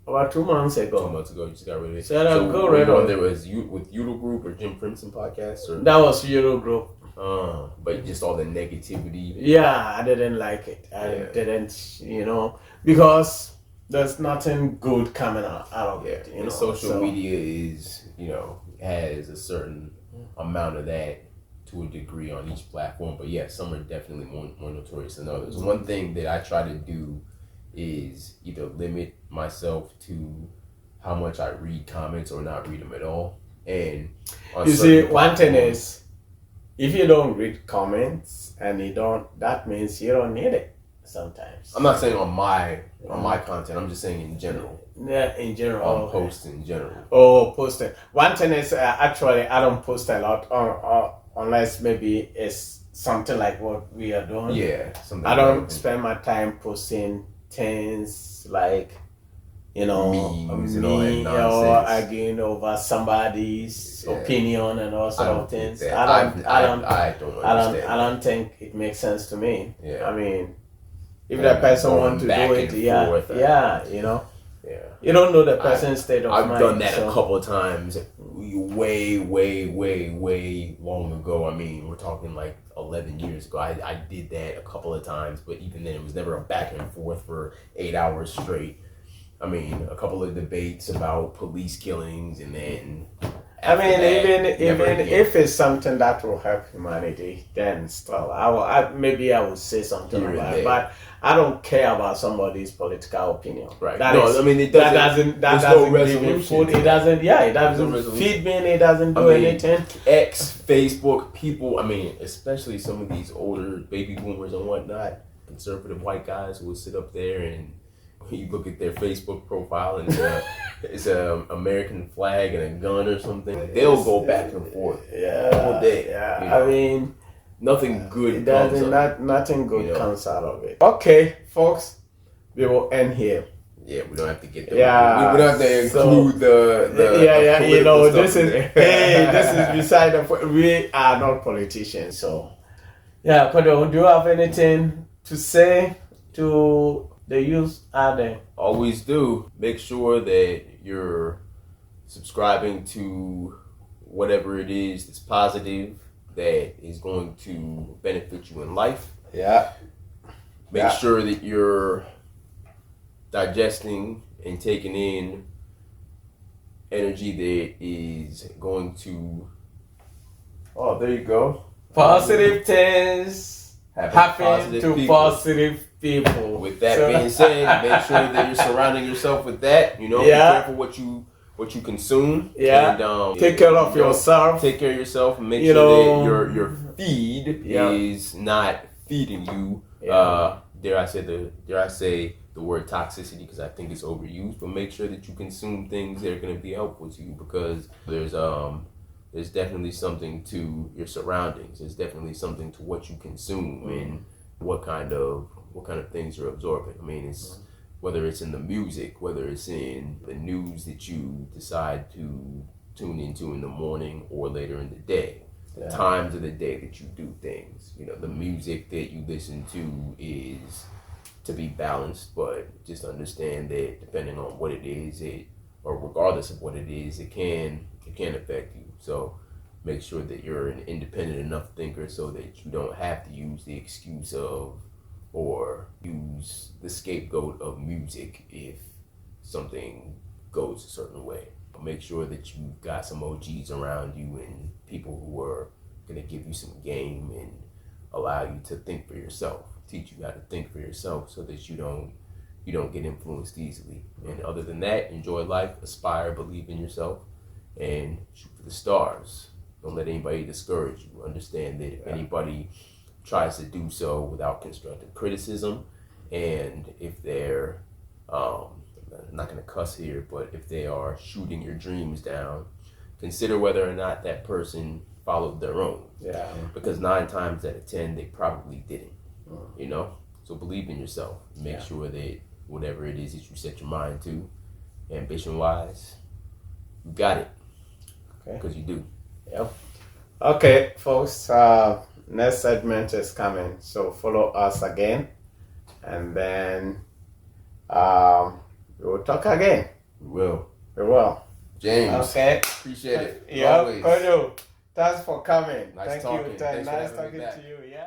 C: 2 months ago.
B: 2 months ago, you just got rid of it.
C: So got rid of it.
B: There was with Euro Group or Jim Frimpson Podcast? Or?
C: That was Euro Group.
B: But just all the negativity.
C: Yeah, I didn't like it. I didn't, because there's nothing good coming out of it.
B: Social media is, has a certain amount of that to a degree on each platform, but some are definitely more notorious than others. One thing that I try to do is either limit myself to how much I read comments or not read them at all. And
C: you see, one thing is, if you don't read comments and that means you don't need it sometimes.
B: I'm not saying on my content, I'm just saying in general.
C: Yeah, in general.
B: On posts in general.
C: Oh, posting. One thing is, actually, I don't post a lot unless maybe it's something like what we are doing.
B: Yeah.
C: I don't spend my time posting things like,
B: memes and all that nonsense.
C: Or arguing over somebody's opinion and all sort of things.
B: I don't understand.
C: I don't think it makes sense to me.
B: Yeah.
C: I mean, if that person wants to do it, you don't know the person's state of mind.
B: I've done that a couple of times, way long ago. I mean, we're talking like 11 years ago. I did that a couple of times, but even then, it was never a back and forth for 8 hours straight. I mean, a couple of debates about police killings, and then.
C: Even if it's something that will help humanity, then still, I would say something about it. But I don't care about somebody's political opinion.
B: Right.
C: It doesn't give me food. It doesn't feed me. It doesn't do anything.
B: X, Facebook, people. Especially some of these older baby boomers and whatnot, conservative white guys who will sit up there and. You look at their Facebook profile and it's a American flag and a gun or something. They'll go back and forth all day.
C: Yeah,
B: nothing good comes
C: nothing good comes out of it. Okay, folks, we will end here.
B: Yeah, we don't have to get there. We don't have to include the
C: this is beside the. We are not politicians, so Kodo, do you have anything to say to the youth out there?
B: Always do. Make sure that you're subscribing to whatever it is that's positive, that is going to benefit you in life.
C: Yeah.
B: Make sure that you're digesting and taking in energy that is going to. Oh, there you go.
C: Positive things happen to
B: people.
C: Positive people.
B: With that being said, make sure that you're surrounding yourself with that. Be careful what you consume.
C: Yeah.
B: And,
C: take care of yourself.
B: Take care of yourself and make sure that your feed is not feeding you dare I say the word toxicity, because I think it's overused, but make sure that you consume things that are going to be helpful to you, because there's definitely something to your surroundings. There's definitely something to what you consume and what kind of things you're absorbing. I mean, it's whether it's in the music, whether it's in the news that you decide to tune into in the morning or later in the day. The times of the day that you do things. You know, the music that you listen to is to be balanced, but just understand that depending on what it is, or regardless of what it is, it can affect you. So make sure that you're an independent enough thinker so that you don't have to use the excuse of or use the scapegoat of music if something goes a certain way. Make sure that you've got some OGs around you and people who are going to give you some game and allow you to think for yourself, teach you how to think for yourself so that you don't get influenced easily. And other than that, enjoy life, aspire, believe in yourself, and shoot for the stars. Don't let anybody discourage you. Understand that if anybody tries to do so without constructive criticism, and if they're I'm not going to cuss here, but if they are shooting your dreams down, consider whether or not that person followed their own.
C: Yeah.
B: Because 9 times out of 10, they probably didn't. You know? So believe in yourself. Make sure that whatever it is that you set your mind to, ambition-wise, you got it. Okay. Because you do.
C: Yep. Okay, folks. Next segment is coming. So follow us again. And then... we will talk again.
B: We
C: will.
B: James.
C: Okay.
B: Appreciate it.
C: Yeah. Thanks for coming.
B: Nice talking.
C: Nice talking to you. Yeah.